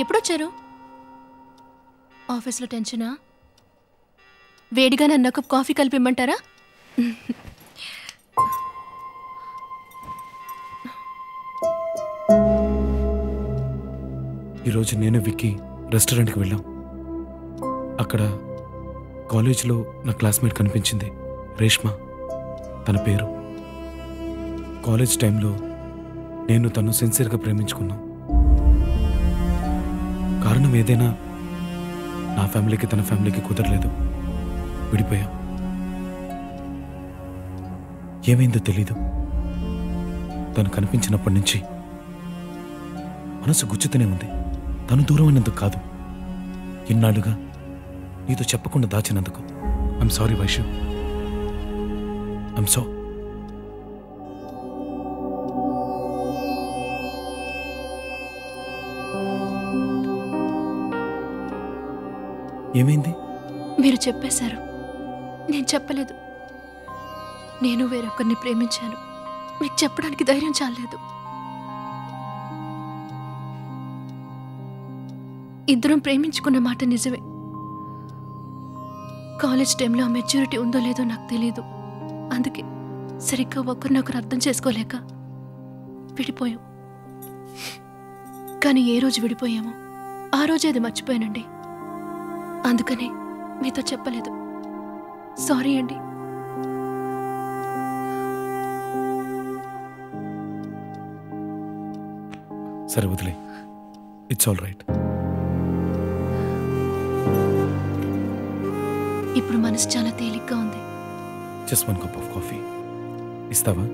ఎప్పుడొచ్చారు? ఆఫీస్లో టెన్షనా? వేడిగా నన్ను ఒక కాఫీ కలిపిమ్మంటారా? ఈరోజు నేను విక్కీ రెస్టారెంట్కి వెళ్ళాం. అక్కడ కాలేజ్లో నా క్లాస్మేట్ కనిపించింది, రేష్మ తన పేరు. కాలేజ్ టైంలో నేను తను సిన్సియర్గా ప్రేమించుకున్నాం. కారణం ఏదైనా నా ఫ్యామిలీకి తన ఫ్యామిలీకి కుదరలేదు, విడిపోయాం. ఏమైందో తెలీదు. తను కనిపించినప్పటి నుంచి మనసు గుచ్చుతూనే ఉంది. తను దూరం అయినందుకు కాదు, ఇన్నాళ్ళుగా నీతో చెప్పకుండా దాచినందుకు. I'm sorry Vaishu, I'm so. ఏమైంది? మీరు చెప్పేశారు, నేను చెప్పలేదు. నేను వేరొకరిని ప్రేమించాను, మీకు చెప్పడానికి ధైర్యం చాలేదు. ఇద్దరం ప్రేమించుకున్న మాట నిజమే. కాలేజ్ టైంలో ఆ మెచ్యూరిటీ ఉందో లేదో నాకు తెలీదు. అందుకే సరిగ్గా ఒకరినొకరు అర్థం చేసుకోలేక విడిపోయాం. కానీ ఏ రోజు విడిపోయామో ఆ రోజే అది మర్చిపోయానండి. అందుకనే మీతో చెప్పలేదు. సారీ అండి. సరే వదిలే, ఇట్స్ ఆల్ రైట్. ఇప్పుడు మనసు చాలా తేలిగ్గా ఉంది. జస్ట్ 1 కప్ ఆఫ్ కాఫీ ఇస్తావా?